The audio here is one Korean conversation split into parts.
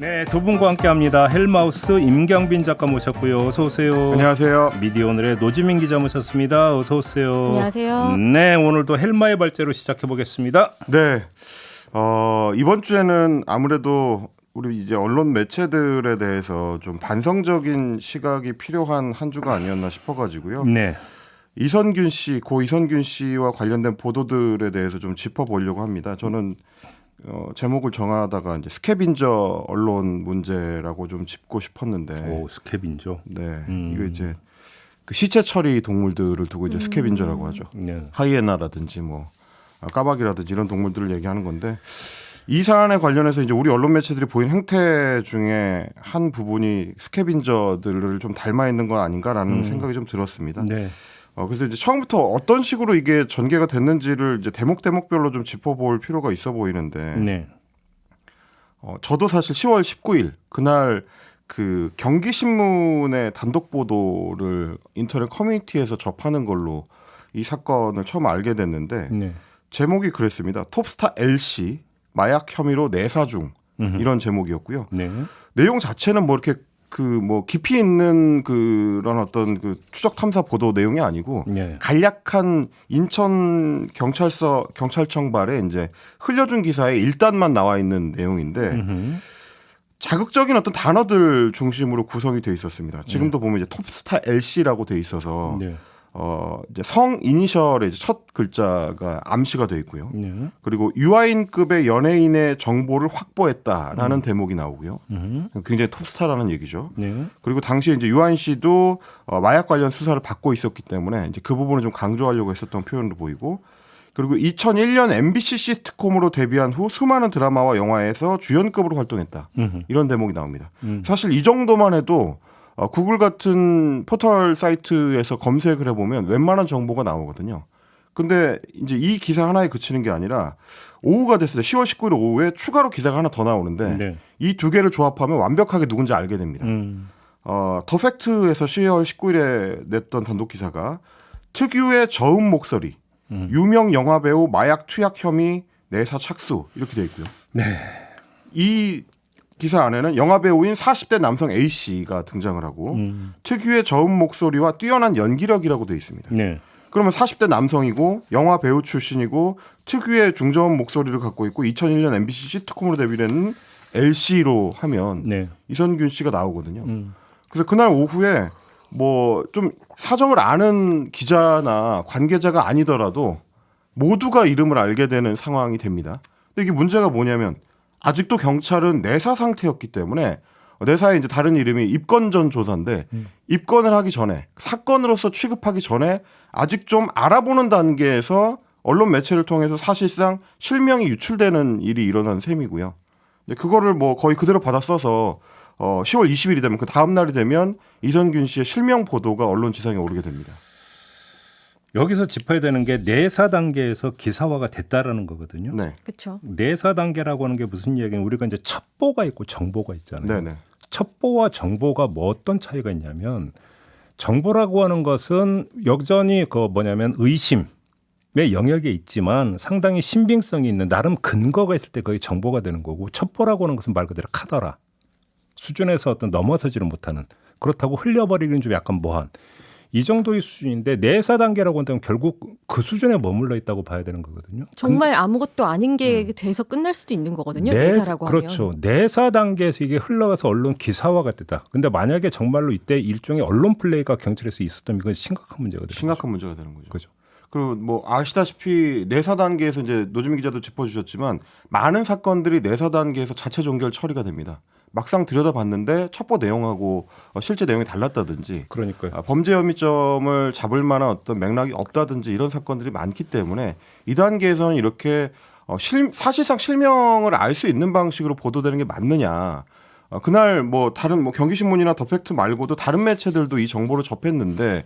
네, 두 분과 함께합니다. 헬마우스 임경빈 작가 모셨고요. 어서 오세요. 안녕하세요. 미디어오늘의 노지민 기자 모셨습니다. 어서 오세요. 안녕하세요. 네, 오늘도 헬마의 발제로 시작해 보겠습니다. 네, 이번 주에는 아무래도 우리 이제 언론 매체들에 대해서 좀 반성적인 시각이 필요한 한 주가 아니었나 싶어가지고요. 네, 이선균 씨, 고 이선균 씨와 관련된 보도들에 대해서 좀 짚어보려고 합니다. 저는 제목을 정하다가 이제 스캐빈저 언론 문제라고 좀 짚고 싶었는데, 오 스캐빈저. 네, 이거 이제 그 시체 처리 동물들을 두고 이제 스캐빈저라고 하죠. 네, 하이에나라든지 뭐 까마귀라든지 이런 동물들을 얘기하는 건데, 이 사안에 관련해서 이제 우리 언론 매체들이 보인 행태 중에 한 부분이 스캐빈저들을 좀 닮아 있는 건 아닌가라는 생각이 좀 들었습니다. 네, 그래서 이제 처음부터 어떤 식으로 이게 전개가 됐는지를 이제 대목대목별로 좀 짚어볼 필요가 있어 보이는데, 네, 저도 사실 10월 19일 그날 그 경기신문의 단독 보도를 인터넷 커뮤니티에서 접하는 걸로 이 사건을 처음 알게 됐는데, 네. 제목이 그랬습니다. 톱스타 L씨 마약 혐의로 내사 중, 이런 제목이었고요. 네. 내용 자체는 뭐 이렇게 그 뭐 깊이 있는 그런 어떤 그 추적 탐사 보도 내용이 아니고, 네. 간략한 인천 경찰청 발에 이제 흘려준 기사에 일단만 나와 있는 내용인데, 자극적인 어떤 단어들 중심으로 구성이 돼 있었습니다. 지금도 보면 이제 톱스타 L씨라고 돼 있어서 네. 이제 성 이니셜의 이제 첫 글자가 암시가 돼 있고요. 네. 그리고 유아인급의 연예인의 정보를 확보했다라는 대목이 나오고요. 굉장히 톱스타라는 얘기죠. 네. 그리고 당시에 이제 유아인 씨도 마약 관련 수사를 받고 있었기 때문에 이제 그 부분을 좀 강조하려고 했었던 표현도 보이고, 그리고 2001년 MBC 시트콤으로 데뷔한 후 수많은 드라마와 영화에서 주연급으로 활동했다. 이런 대목이 나옵니다. 사실 이 정도만 해도 구글 같은 포털 사이트에서 검색을 해보면 웬만한 정보가 나오거든요. 근데 이제 이 기사 하나에 그치는 게 아니라 오후가 됐을 때 10월 19일 오후에 추가로 기사가 하나 더 나오는데, 네. 이 두 개를 조합하면 완벽하게 누군지 알게 됩니다. 더 팩트에서 10월 19일에 냈던 단독 기사가 특유의 저음 목소리, 유명 영화배우 마약 투약 혐의 내사 착수, 이렇게 돼 있고요. 네. 이 기사 안에는 영화배우인 40대 남성 A씨가 등장을 하고, 특유의 저음 목소리와 뛰어난 연기력이라고 돼 있습니다. 네. 그러면 40대 남성이고 영화 배우 출신이고 특유의 중저음 목소리를 갖고 있고 2001년 MBC 시트콤으로 데뷔된 L씨로 하면 네. 이선균 씨가 나오거든요. 그래서 그날 오후에 뭐 좀 사정을 아는 기자나 관계자가 아니더라도 모두가 이름을 알게 되는 상황이 됩니다. 근데 이게 문제가 뭐냐면, 아직도 경찰은 내사 상태였기 때문에, 내사의 이제 다른 이름이 입건 전 조사인데, 입건을 하기 전에, 사건으로서 취급하기 전에 아직 좀 알아보는 단계에서 언론 매체를 통해서 사실상 실명이 유출되는 일이 일어난 셈이고요. 그거를 뭐 거의 그대로 받아 써서 10월 20일이 되면, 그 다음 날이 되면 이선균 씨의 실명 보도가 언론 지상에 오르게 됩니다. 여기서 짚어야 되는 게 내사 단계에서 기사화가 됐다라는 거거든요. 네, 그렇죠. 내사 단계라고 하는 게 무슨 이야기냐면, 우리가 이제 첩보가 있고 정보가 있잖아요. 네, 네. 첩보와 정보가 뭐 어떤 차이가 있냐면, 정보라고 하는 것은 여전히 그 뭐냐면 의심의 영역에 있지만 상당히 신빙성이 있는 나름 근거가 있을 때 거의 정보가 되는 거고, 첩보라고 하는 것은 말 그대로 카더라 수준에서 어떤 넘어서지를 못하는, 그렇다고 흘려버리기는 좀 약간 뭐한 이 정도의 수준인데, 내사 단계라고 한다면 결국 그 수준에 머물러 있다고 봐야 되는 거거든요. 정말 아무것도 아닌 게 돼서 끝날 수도 있는 거거든요. 내사라고 그렇죠. 하면. 내사 단계에서 이게 흘러가서 언론 기사화가 됐다. 근데 만약에 정말로 이때 일종의 언론 플레이가 경찰에서 있었다면 이건 심각한 문제거든요. 심각한 문제가 되는 거죠. 그죠. 그리고 뭐 아시다시피 내사 단계에서 이제 노지민 기자도 짚어주셨지만, 많은 사건들이 내사 단계에서 자체 종결 처리가 됩니다. 막상 들여다봤는데 첩보 내용하고 실제 내용이 달랐다든지, 그러니까요. 범죄 혐의점을 잡을 만한 어떤 맥락이 없다든지, 이런 사건들이 많기 때문에 이 단계에서는 이렇게 사실상 실명을 알 수 있는 방식으로 보도되는 게 맞느냐. 그날 뭐 다른 뭐 경기신문이나 더 팩트 말고도 다른 매체들도 이 정보를 접했는데,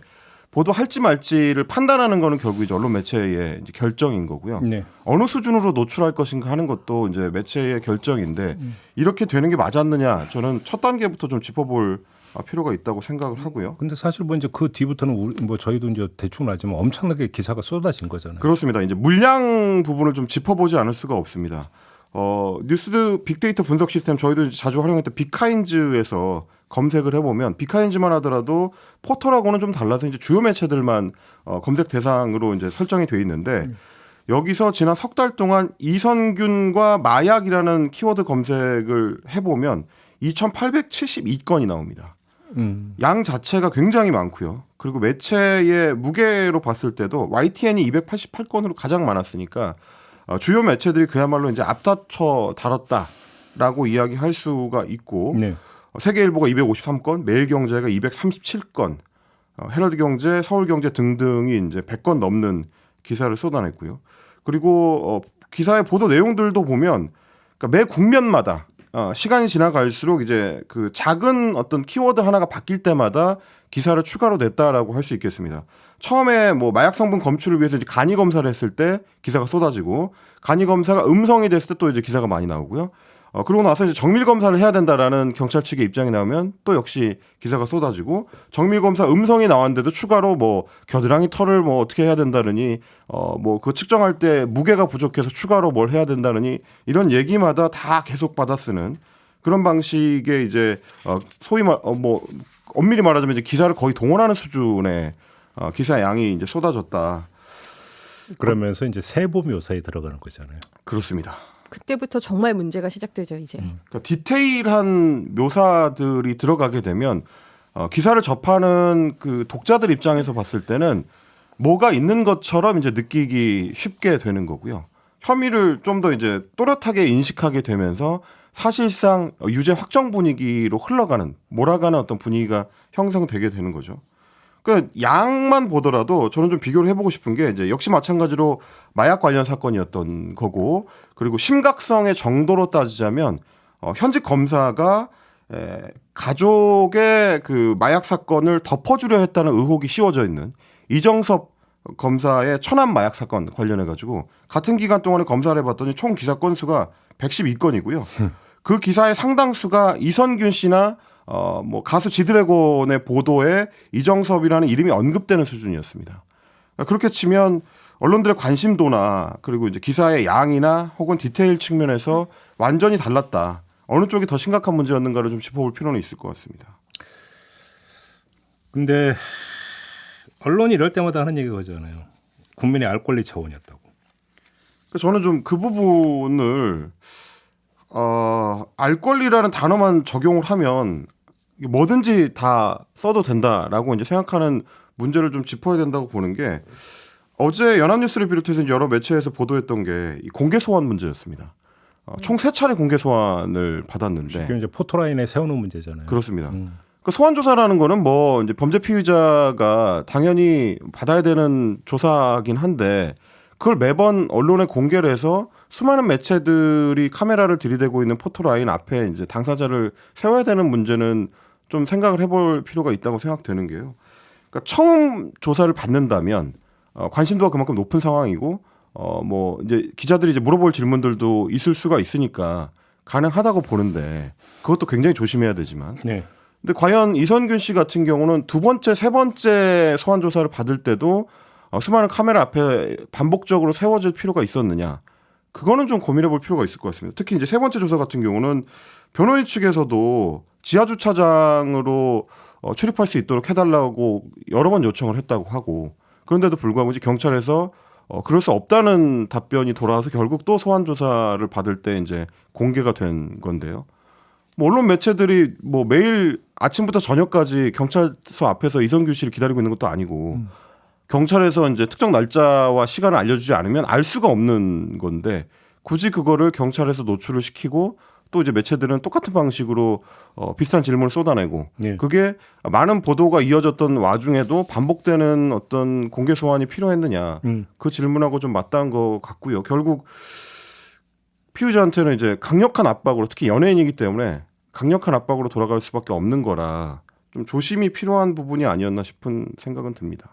보도할지 말지를 판단하는 거는 결국 이제 언론 매체의 이제 결정인 거고요. 네. 어느 수준으로 노출할 것인가 하는 것도 이제 매체의 결정인데, 이렇게 되는 게 맞았느냐, 저는 첫 단계부터 좀 짚어볼 필요가 있다고 생각을 하고요. 근데 사실 뭐 이제 그 뒤부터는 뭐 저희도 이제 대충 알지만 엄청나게 기사가 쏟아진 거잖아요. 그렇습니다. 이제 물량 부분을 좀 짚어보지 않을 수가 없습니다. 뉴스 빅데이터 분석 시스템 저희도 자주 활용했던 빅카인즈에서 검색을 해보면 빅카인즈만 하더라도 포털하고는 좀 달라서 이제 주요 매체들만 검색 대상으로 이제 설정이 돼 있는데 여기서 지난 석 달 동안 이선균과 마약이라는 키워드 검색을 해보면 2,872건이 나옵니다. 양 자체가 굉장히 많고요. 그리고 매체의 무게로 봤을 때도 YTN이 288건으로 가장 많았으니까 주요 매체들이 그야말로 이제 앞다퉈 다뤘다라고 이야기할 수가 있고 네. 세계일보가 253건, 매일경제가 237건, 헤럴드경제, 서울경제 등등이 이제 100건 넘는 기사를 쏟아냈고요. 그리고 기사의 보도 내용들도 보면 그러니까 매 국면마다 시간이 지나갈수록 이제 그 작은 어떤 키워드 하나가 바뀔 때마다 기사를 추가로 냈다라고 할 수 있겠습니다. 처음에 뭐 마약 성분 검출을 위해서 이제 간이 검사를 했을 때 기사가 쏟아지고 간이 검사가 음성이 됐을 때 또 이제 기사가 많이 나오고요. 그러고 나서 이제 정밀 검사를 해야 된다라는 경찰 측의 입장이 나오면 또 역시 기사가 쏟아지고 정밀 검사 음성이 나왔는데도 추가로 뭐 겨드랑이 털을 뭐 어떻게 해야 된다느니 뭐 그 측정할 때 무게가 부족해서 추가로 뭘 해야 된다느니 이런 얘기마다 다 계속 받아 쓰는 그런 방식의 이제 소위 뭐 엄밀히 말하자면 이제 기사를 거의 동원하는 수준의 기사 양이 이제 쏟아졌다. 그러면서 이제 세부 묘사에 들어가는 거잖아요. 그렇습니다. 그때부터 정말 문제가 시작되죠, 이제. 그러니까 디테일한 묘사들이 들어가게 되면 기사를 접하는 그 독자들 입장에서 봤을 때는 뭐가 있는 것처럼 이제 느끼기 쉽게 되는 거고요. 혐의를 좀 더 이제 또렷하게 인식하게 되면서 사실상 유죄 확정 분위기로 흘러가는 몰아가는 어떤 분위기가 형성되게 되는 거죠. 그러니까 양만 보더라도 저는 좀 비교를 해보고 싶은 게 이제 역시 마찬가지로 마약 관련 사건이었던 거고 그리고 심각성의 정도로 따지자면 현직 검사가 가족의 그 마약 사건을 덮어주려 했다는 의혹이 씌워져 있는 이정섭 검사의 천안 마약 사건 관련해 가지고 같은 기간 동안에 검사를 해봤더니 총 기사 건수가 112건이고요. 그 기사의 상당수가 이선균 씨나 뭐 가수 지드래곤의 보도에 이정섭이라는 이름이 언급되는 수준이었습니다. 그러니까 그렇게 치면 언론들의 관심도나 그리고 이제 기사의 양이나 혹은 디테일 측면에서 완전히 달랐다. 어느 쪽이 더 심각한 문제였는가를 좀 짚어볼 필요는 있을 것 같습니다. 근데 언론이 이럴 때마다 하는 얘기가 그거잖아요. 국민의 알 권리 차원이었다고. 그러니까 저는 좀 그 부분을 알 권리라는 단어만 적용을 하면 뭐든지 다 써도 된다라고 이제 생각하는 문제를 좀 짚어야 된다고 보는 게 어제 연합뉴스를 비롯해서 여러 매체에서 보도했던 게 이 공개 소환 문제였습니다. 총 3차례 공개 소환을 받았는데 지금 이제 포토라인에 세우는 문제잖아요. 그렇습니다. 그 소환 조사라는 거는 뭐 이제 범죄 피의자가 당연히 받아야 되는 조사긴 한데 그걸 매번 언론에 공개를 해서 수많은 매체들이 카메라를 들이대고 있는 포토라인 앞에 이제 당사자를 세워야 되는 문제는 좀 생각을 해볼 필요가 있다고 생각되는 게요. 그러니까 처음 조사를 받는다면 관심도가 그만큼 높은 상황이고 뭐 이제 기자들이 이제 물어볼 질문들도 있을 수가 있으니까 가능하다고 보는데 그것도 굉장히 조심해야 되지만. 네. 근데 과연 이선균 씨 같은 경우는 두 번째, 세 번째 소환 조사를 받을 때도 수많은 카메라 앞에 반복적으로 세워질 필요가 있었느냐? 그거는 좀 고민해 볼 필요가 있을 것 같습니다. 특히 이제 세 번째 조사 같은 경우는 변호인 측에서도 지하 주차장으로 출입할 수 있도록 해달라고 여러 번 요청을 했다고 하고 그런데도 불구하고 이제 경찰에서 그럴 수 없다는 답변이 돌아와서 결국 또 소환 조사를 받을 때 이제 공개가 된 건데요. 뭐 언론 매체들이 뭐 매일 아침부터 저녁까지 경찰서 앞에서 이선균 씨를 기다리고 있는 것도 아니고 경찰에서 이제 특정 날짜와 시간을 알려주지 않으면 알 수가 없는 건데 굳이 그거를 경찰에서 노출을 시키고 또 이제 매체들은 똑같은 방식으로 비슷한 질문을 쏟아내고 네. 그게 많은 보도가 이어졌던 와중에도 반복되는 어떤 공개 소환이 필요했느냐 그 질문하고 좀 맞닿은 것 같고요. 결국 피의자한테는 이제 강력한 압박으로 특히 연예인이기 때문에 강력한 압박으로 돌아갈 수밖에 없는 거라 좀 조심이 필요한 부분이 아니었나 싶은 생각은 듭니다.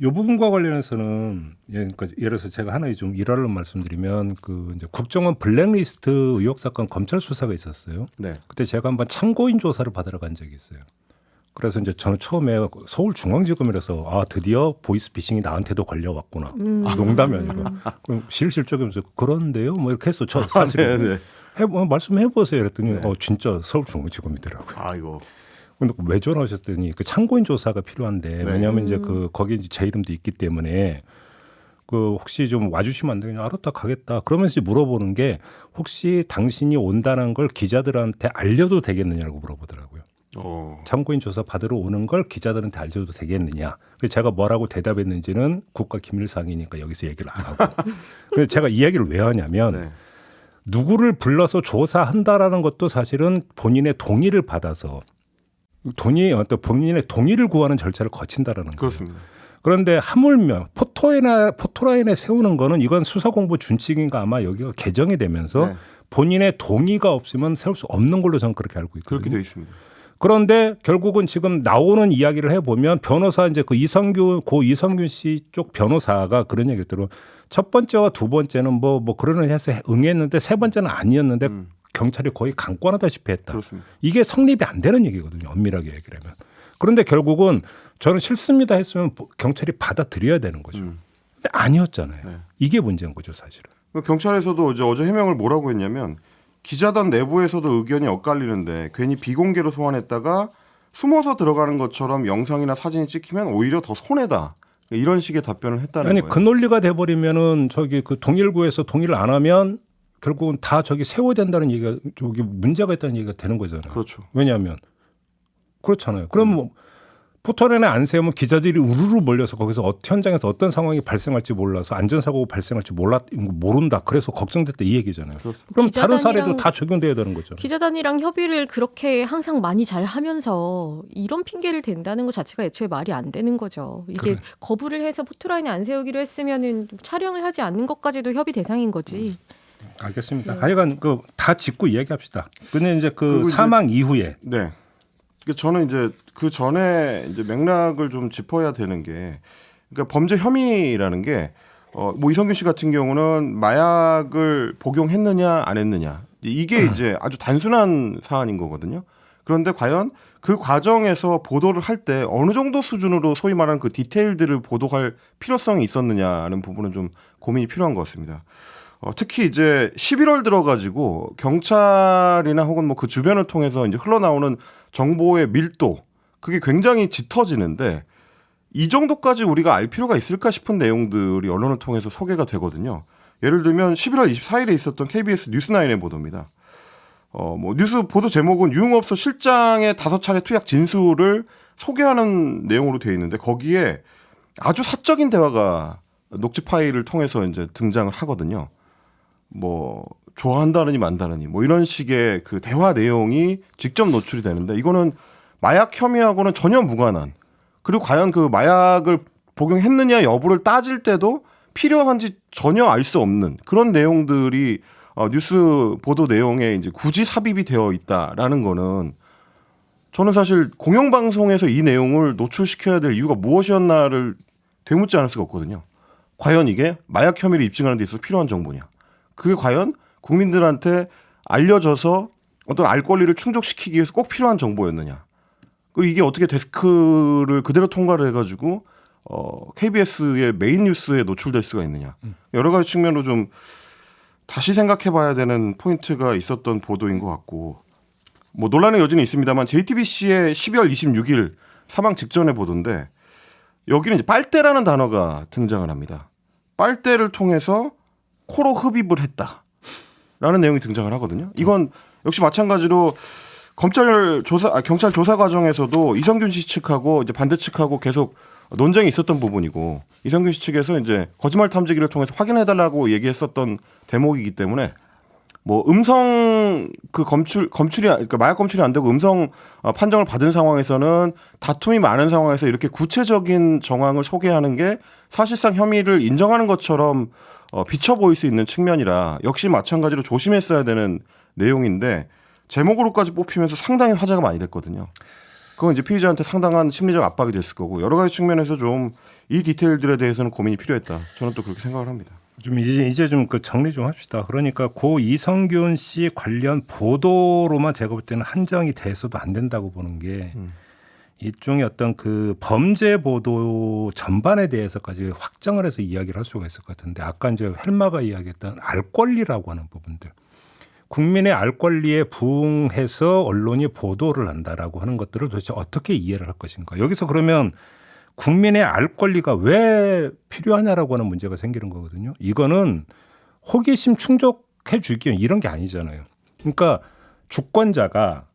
이 부분과 관련해서는 그러니까 예를 들어서 제가 하나 좀 일화를 말씀드리면 그 이제 국정원 블랙리스트 의혹 사건 검찰 수사가 있었어요. 네. 그때 제가 한번 참고인 조사를 받으러 간 적이 있어요. 그래서 이제 저는 처음에 서울중앙지검이라서 아 드디어 보이스피싱이 나한테도 걸려왔구나. 농담이 아니라 그럼 실질적이면서 그런데요. 뭐 이렇게 했어. 저 사실은 말씀해 보세요. 그랬더니 진짜 서울중앙지검이더라고요. 아이고. 근데 왜 전화하셨더니 그 참고인 조사가 필요한데 왜냐하면 이제 그 거기 이제 제 이름도 있기 때문에 그 혹시 좀 와주시면 안 되냐? 알았다 가겠다. 그러면서 물어보는 게 혹시 당신이 온다는 걸 기자들한테 알려도 되겠느냐고 물어보더라고요. 참고인 조사 받으러 오는 걸 기자들한테 알려도 되겠느냐. 그래서 제가 뭐라고 대답했는지는 국가기밀상이니까 여기서 얘기를 안 하고. 그래서 제가 이 얘기를 왜 하냐면 누구를 불러서 조사한다라는 것도 사실은 본인의 동의를 받아서 본인의 동의를 구하는 절차를 거친다라는 거예요. 그렇습니다. 그런데 하물며 포토라인에 세우는 거는 이건 수사공보 준칙인가 아마 여기가 개정이 되면서 본인의 동의가 없으면 세울 수 없는 걸로 저는 그렇게 알고 있거든요. 그렇게 되어 있습니다. 그런데 결국은 지금 나오는 이야기를 해보면 변호사 이제 고 이성균 씨 쪽 변호사가 그런 얘기를 들어 첫 번째와 두 번째는 뭐 그러는 해서 응했는데 세 번째는 아니었는데 경찰이 거의 강권하다시피 했다. 그렇습니다. 이게 성립이 안 되는 얘기거든요. 엄밀하게 얘기를 하면. 그런데 결국은 저는 싫습니다 했으면 경찰이 받아들여야 되는 거죠. 근데 아니었잖아요. 이게 문제인 거죠, 사실은. 경찰에서도 어제 해명을 뭐라고 했냐면 기자단 내부에서도 의견이 엇갈리는데 괜히 비공개로 소환했다가 숨어서 들어가는 것처럼 영상이나 사진이 찍히면 오히려 더 손해다. 이런 식의 답변을 했다는 거예요. 그 논리가 돼버리면은 저기 그 동일구에서 동의를 안 하면 결국은 다 저기 세워야 된다는 얘기가 저기 문제가 있다는 얘기가 되는 거잖아요. 그렇죠. 왜냐하면 그렇잖아요. 그럼 뭐 포토라인에 안 세우면 기자들이 우르르 몰려서 거기서 현장에서 어떤 상황이 발생할지 몰라서 안전사고가 발생할지 모른다. 그래서 걱정됐다 이 얘기잖아요. 그럼 다른 사례도 다 적용돼야 되는 거죠. 기자단이랑 협의를 그렇게 항상 많이 잘 하면서 이런 핑계를 댄다는 것 자체가 애초에 말이 안 되는 거죠. 이게 거부를 해서 포토라인에 안 세우기로 했으면은 촬영을 하지 않는 것까지도 협의 대상인 거지. 알겠습니다. 하여간 다 짚고 이야기합시다. 근데 이제 그 사망 이후에 저는 이제 그 전에 이제 맥락을 좀 짚어야 되는 게, 그러니까 범죄 혐의라는 게, 뭐 이성균 씨 같은 경우는 마약을 복용했느냐 안 했느냐 이게 이제 아주 단순한 사안인 거거든요. 그런데 과연 그 과정에서 보도를 할 때 어느 정도 수준으로 소위 말하는 그 디테일들을 보도할 필요성이 있었느냐는 부분은 좀 고민이 필요한 것 같습니다. 특히 이제 11월 들어가지고 경찰이나 혹은 뭐 그 주변을 통해서 이제 흘러나오는 정보의 밀도, 그게 굉장히 짙어지는데 이 정도까지 우리가 알 필요가 있을까 싶은 내용들이 언론을 통해서 소개가 되거든요. 예를 들면 11월 24일에 있었던 KBS 뉴스9의 보도입니다. 뭐 뉴스 보도 제목은 유흥업소 실장의 5차례 투약 진술을 소개하는 내용으로 되어 있는데 거기에 아주 사적인 대화가 녹취 파일을 통해서 이제 등장을 하거든요. 뭐 좋아한다느니 만다느니 뭐 이런 식의 그 대화 내용이 직접 노출이 되는데 이거는 마약 혐의하고는 전혀 무관한, 그리고 과연 그 마약을 복용했느냐 여부를 따질 때도 필요한지 전혀 알 수 없는 그런 내용들이 뉴스 보도 내용에 이제 굳이 삽입이 되어 있다라는 거는 저는 사실 공영방송에서 이 내용을 노출시켜야 될 이유가 무엇이었나를 되묻지 않을 수가 없거든요. 과연 이게 마약 혐의를 입증하는 데 있어서 필요한 정보냐. 그게 과연 국민들한테 알려져서 어떤 알 권리를 충족시키기 위해서 꼭 필요한 정보였느냐. 그리고 이게 어떻게 데스크를 그대로 통과를 해가지고 KBS의 메인 뉴스에 노출될 수가 있느냐. 여러 가지 측면으로 좀 다시 생각해봐야 되는 포인트가 있었던 보도인 것 같고, 뭐 논란의 여지는 있습니다만 JTBC의 12월 26일 사망 직전의 보도인데 여기는 이제 빨대라는 단어가 등장을 합니다. 빨대를 통해서 코로 흡입을 했다라는 내용이 등장을 하거든요. 이건 역시 마찬가지로 경찰 조사 과정에서도 이성균 씨 측하고 이제 반대 측하고 계속 논쟁이 있었던 부분이고, 이성균 씨 측에서 이제 거짓말 탐지기를 통해서 확인해달라고 얘기했었던 대목이기 때문에 뭐 음성 그 검출이 그러니까 마약 검출이 안 되고 음성 판정을 받은 상황에서는 다툼이 많은 상황에서 이렇게 구체적인 정황을 소개하는 게 사실상 혐의를 인정하는 것처럼 비쳐 보일 수 있는 측면이라 역시 마찬가지로 조심했어야 되는 내용인데 제목으로까지 뽑히면서 상당히 화제가 많이 됐거든요. 그건 이제 피의자한테 상당한 심리적 압박이 됐을 거고 여러 가지 측면에서 좀 이 디테일들에 대해서는 고민이 필요했다. 저는 또 그렇게 생각을 합니다. 좀 이제 좀 그 정리 좀 합시다. 그러니까 고 이성균 씨 관련 보도로만 제가 볼 때는 한정이 돼서도 안 된다고 보는 게 일종의 어떤 그 범죄 보도 전반에 대해서까지 확정을 해서 이야기를 할 수가 있을 것 같은데 아까 이제 헬마가 이야기했던 알 권리라고 하는 부분들. 국민의 알 권리에 부응해서 언론이 보도를 한다라고 하는 것들을 도대체 어떻게 이해를 할 것인가. 여기서 그러면 국민의 알 권리가 왜 필요하냐라고 하는 문제가 생기는 거거든요. 이거는 호기심 충족해 주기 이런 게 아니잖아요. 그러니까 주권자가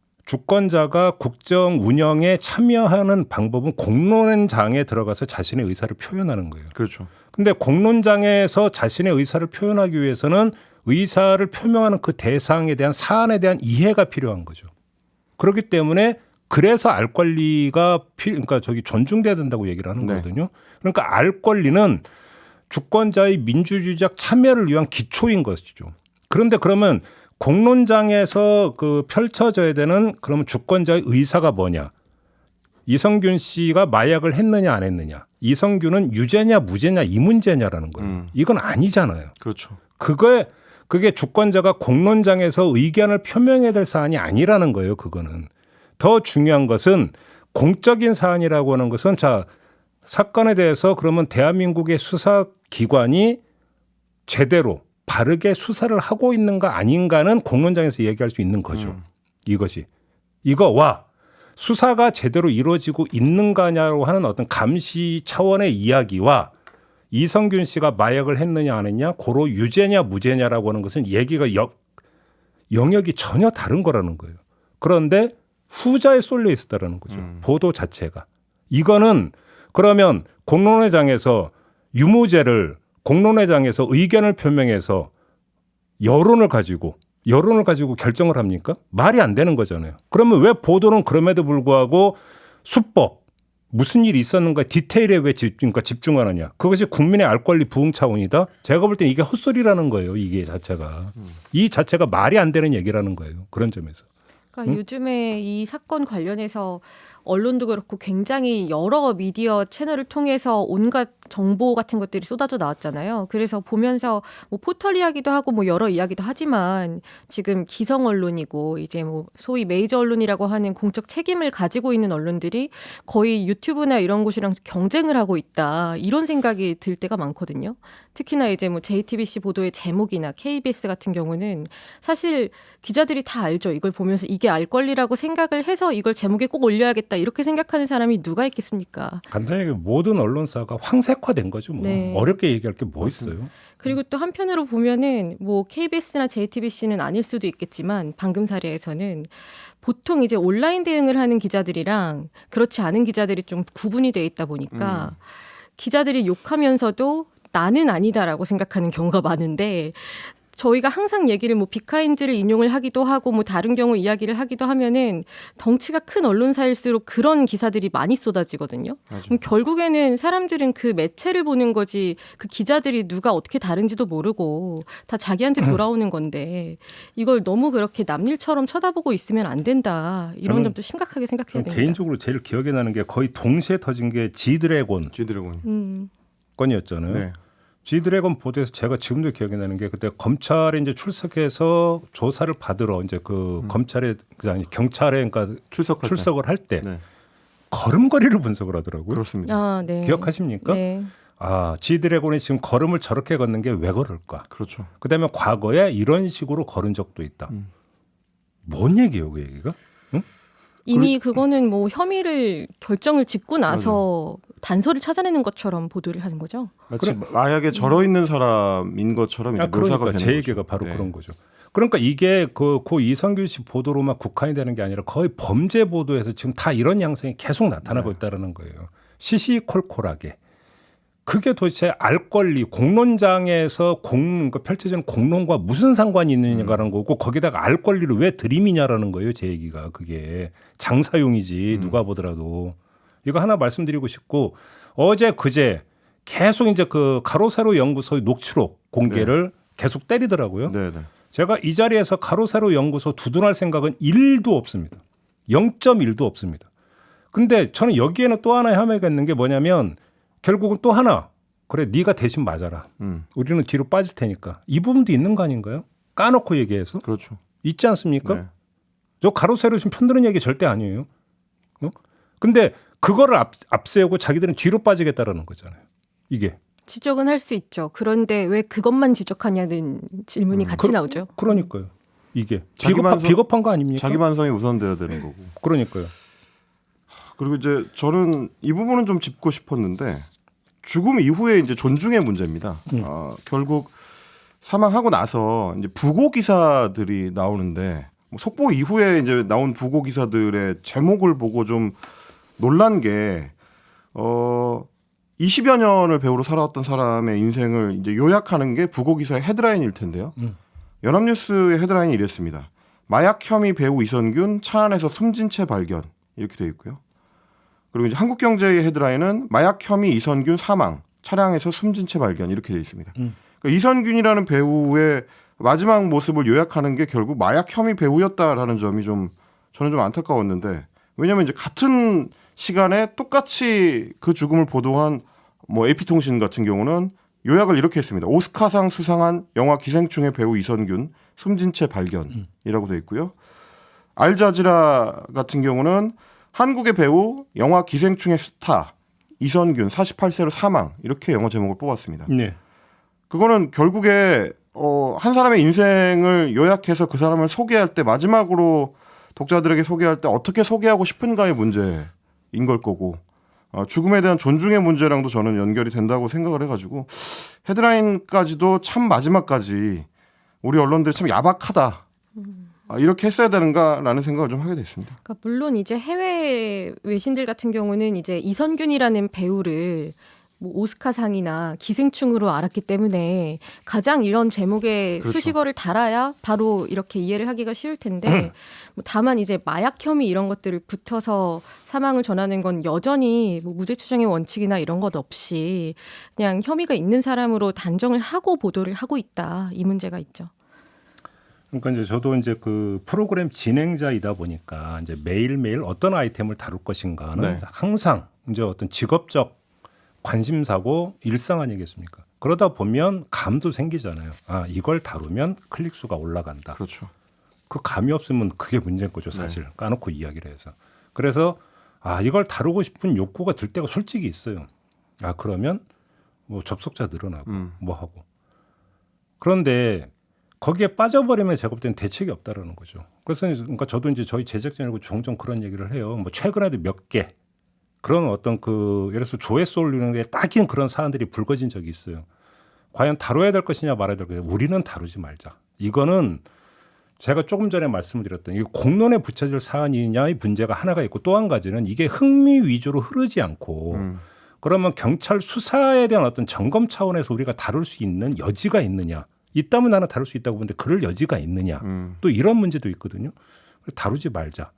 국정 운영에 참여하는 방법은 공론장에 들어가서 자신의 의사를 표현하는 거예요. 그렇죠. 근데 공론장에서 자신의 의사를 표현하기 위해서는 의사를 표명하는 그 대상에 대한 사안에 대한 이해가 필요한 거죠. 그렇기 때문에 그래서 알 권리가 그러니까 존중돼야 된다고 얘기를 하는 네. 거거든요. 그러니까 알 권리는 주권자의 민주주의적 참여를 위한 기초인 것이죠. 그런데 그러면 공론장에서 그 펼쳐져야 되는 그러면 주권자의 의사가 뭐냐? 이성균 씨가 마약을 했느냐 안 했느냐? 이성균은 유죄냐 무죄냐 이 문제냐라는 거예요. 이건 아니잖아요. 그렇죠. 그게 주권자가 공론장에서 의견을 표명해야 될 사안이 아니라는 거예요. 그거는. 더 중요한 것은 공적인 사안이라고 하는 것은 자 사건에 대해서 그러면 대한민국의 수사기관이 제대로 바르게 수사를 하고 있는가 아닌가는 공론장에서 얘기할 수 있는 거죠. 이것이. 이거와 수사가 제대로 이루어지고 있는가냐고 하는 어떤 감시 차원의 이야기와 이성균 씨가 마약을 했느냐 안 했냐 고로 유죄냐 무죄냐라고 하는 것은 얘기가 영역이 전혀 다른 거라는 거예요. 그런데 후자에 쏠려 있었다라는 거죠. 보도 자체가. 이거는 그러면 공론회장에서 유무죄를 공론회장에서 의견을 표명해서 여론을 가지고 결정을 합니까? 말이 안 되는 거잖아요. 그러면 왜 보도는 그럼에도 불구하고 수법 무슨 일이 있었는가 디테일에 왜 집중하느냐. 그것이 국민의 알 권리 부응 차원이다. 제가 볼 땐 이게 헛소리라는 거예요. 이게 자체가. 이 자체가 말이 안 되는 얘기라는 거예요. 그런 점에서. 그러니까 요즘에 이 사건 관련해서 언론도 그렇고 굉장히 여러 미디어 채널을 통해서 온갖 정보 같은 것들이 쏟아져 나왔잖아요. 그래서 보면서 뭐 포털 이야기도 하고 뭐 여러 이야기도 하지만 지금 기성 언론이고 이제 뭐 소위 메이저 언론이라고 하는 공적 책임을 가지고 있는 언론들이 거의 유튜브나 이런 곳이랑 경쟁을 하고 있다. 이런 생각이 들 때가 많거든요. 특히나 이제 뭐 JTBC 보도의 제목이나 KBS 같은 경우는 사실 기자들이 다 알죠. 이걸 보면서 이게 알 권리라고 생각을 해서 이걸 제목에 꼭 올려야겠다. 이렇게 생각하는 사람이 누가 있겠습니까? 간단하게 모든 언론사가 황색화된 거죠. 뭐. 네. 어렵게 얘기할 게 뭐 있어요. 그리고 또 한편으로 보면은 뭐 KBS나 JTBC는 아닐 수도 있겠지만 방금 사례에서는 보통 이제 온라인 대응을 하는 기자들이랑 그렇지 않은 기자들이 좀 구분이 돼 있다 보니까 기자들이 욕하면서도 나는 아니다라고 생각하는 경우가 많은데 저희가 항상 얘기를 뭐 비카인즈를 인용을 하기도 하고 뭐 다른 경우 이야기를 하기도 하면은 덩치가 큰 언론사일수록 그런 기사들이 많이 쏟아지거든요. 그럼 결국에는 사람들은 그 매체를 보는 거지 그 기자들이 누가 어떻게 다른지도 모르고 다 자기한테 돌아오는 건데 이걸 너무 그렇게 남일처럼 쳐다보고 있으면 안 된다. 이런 점도 심각하게 생각해야 됩니다. 개인적으로 제일 기억에 나는 게 거의 동시에 터진 게 G드래곤 건이었잖아요. 네. G드래곤 보도에서 제가 지금도 기억이 나는 게 그때 검찰에 이제 출석해서 조사를 받으러 이제 그 검찰에 아니 경찰에 그러니까 출석을 할 때 네. 걸음걸이를 분석을 하더라고요. 그렇습니다. 아, 네. 기억하십니까? 네. 아, G드래곤이 지금 걸음을 저렇게 걷는 게 왜 걸을까? 그렇죠. 그다음에 과거에 이런 식으로 걸은 적도 있다. 뭔 얘기예요, 그 얘기가? 응? 이미 그거는 뭐 혐의를 결정을 짓고 나서 단서를 찾아내는 것처럼 보도를 하는 거죠. 마치 마약에 절어 있는 사람인 것처럼 이제 묘사가 그러니까 되는 제 거죠. 얘기가 바로 네. 그런 거죠. 그러니까 이게 고 이성균 씨 보도로만 국한이 되는 게 아니라 거의 범죄 보도에서 지금 다 이런 양상이 계속 나타나고 있다는 거예요. 시시콜콜하게. 그게 도대체 알 권리 공론장에서 그러니까 펼쳐지는 공론과 무슨 상관이 있느냐라는 거고 거기다가 알 권리를 왜 들이미냐라는 거예요. 제 얘기가 그게 장사용이지 누가 보더라도. 이거 하나 말씀드리고 싶고 어제 그제 계속 이제 그 가로세로 연구소의 녹취록 공개를 계속 때리더라고요. 네, 네. 제가 이 자리에서 가로세로 연구소 두둔할 생각은 1도 없습니다. 0.1도 없습니다. 근데 저는 여기에는 또 하나의 함의가 있는 게 뭐냐면 결국은 또 하나 그래 네가 대신 맞아라. 우리는 뒤로 빠질 테니까. 이 부분도 있는 거 아닌가요? 까놓고 얘기해서. 그렇죠. 있지 않습니까? 네. 저 가로세로 지금 편드는 얘기 절대 아니에요. 근데 그거를 앞세우고 자기들은 뒤로 빠지겠다라는 거잖아요. 이게. 지적은 할 수 있죠. 그런데 왜 그것만 지적하냐는 질문이 같이 나오죠. 그러니까요. 이게 자기만성- 비겁한 거 아닙니까? 자기 반성이 우선돼야 되는 거고. 그러니까요. 그리고 이제 저는 이 부분은 좀 짚고 싶었는데 죽음 이후에 이제 존중의 문제입니다. 결국 사망하고 나서 이제 부고 기사들이 나오는데 뭐 속보 이후에 이제 나온 부고 기사들의 제목을 보고 좀 놀란 게 20여 년을 배우로 살아왔던 사람의 인생을 이제 요약하는 게 부고 기사의 헤드라인일 텐데요. 연합뉴스의 헤드라인이 이랬습니다. 마약 혐의 배우 이선균 차 안에서 숨진 채 발견 이렇게 되어 있고요. 그리고 이제 한국경제의 헤드라인은 마약 혐의 이선균 사망 차량에서 숨진 채 발견 이렇게 되어 있습니다. 그러니까 이선균이라는 배우의 마지막 모습을 요약하는 게 결국 마약 혐의 배우였다라는 점이 좀 저는 좀 안타까웠는데 왜냐하면 이제 같은 시간에 똑같이 그 죽음을 보도한 뭐 AP통신 같은 경우는 요약을 이렇게 했습니다. 오스카상 수상한 영화 기생충의 배우 이선균 숨진 채 발견이라고 되어 있고요. 알자지라 같은 경우는 한국의 배우 영화 기생충의 스타 이선균 48세로 사망 이렇게 영화 제목을 뽑았습니다. 네. 그거는 결국에 한 사람의 인생을 요약해서 그 사람을 소개할 때 마지막으로 독자들에게 소개할 때 어떻게 소개하고 싶은가의 문제인 걸 거고 죽음에 대한 존중의 문제랑도 저는 연결이 된다고 생각을 해가지고 헤드라인까지도 참 마지막까지 우리 언론들이 참 야박하다. 이렇게 했어야 되는가라는 생각을 좀 하게 됐습니다. 그러니까 물론 이제 해외 외신들 같은 경우는 이제 이선균이라는 배우를 뭐 오스카상이나 기생충으로 알았기 때문에 가장 이런 제목의 그렇죠. 수식어를 달아야 바로 이렇게 이해를 하기가 쉬울 텐데 뭐 다만 이제 마약 혐의 이런 것들을 붙어서 사망을 전하는 건 여전히 뭐 무죄 추정의 원칙이나 이런 것 없이 그냥 혐의가 있는 사람으로 단정을 하고 보도를 하고 있다. 이 문제가 있죠. 그러니까 이제 저도 이제 그 프로그램 진행자이다 보니까 이제 매일매일 어떤 아이템을 다룰 것인가는 네. 항상 이제 어떤 직업적 관심사고 일상 아니겠습니까? 그러다 보면 감도 생기잖아요. 이걸 다루면 클릭 수가 올라간다. 그렇죠. 그 감이 없으면 그게 문제인 거죠, 사실. 까놓고 이야기를 해서. 그래서 이걸 다루고 싶은 욕구가 들 때가 솔직히 있어요. 그러면 뭐 접속자 늘어나고 뭐 하고. 그런데 거기에 빠져버리면 제가 볼 때는 대책이 없다라는 거죠. 그래서 그러니까 저도 이제 저희 제작진하고 종종 그런 얘기를 해요. 뭐 최근에도 몇 개 그런 어떤 그 예를 들어서 조회수 올리는 게 딱인 그런 사안들이 불거진 적이 있어요. 과연 다뤄야 될 것이냐 말아야 될 것이냐. 우리는 다루지 말자. 이거는 제가 조금 전에 말씀을 드렸던 이 공론에 붙여질 사안이냐의 문제가 하나가 있고 또 한 가지는 이게 흥미 위주로 흐르지 않고 그러면 경찰 수사에 대한 어떤 점검 차원에서 우리가 다룰 수 있는 여지가 있느냐. 있다면 나는 다룰 수 있다고 보는데 그럴 여지가 있느냐. 또 이런 문제도 있거든요. 다루지 말자.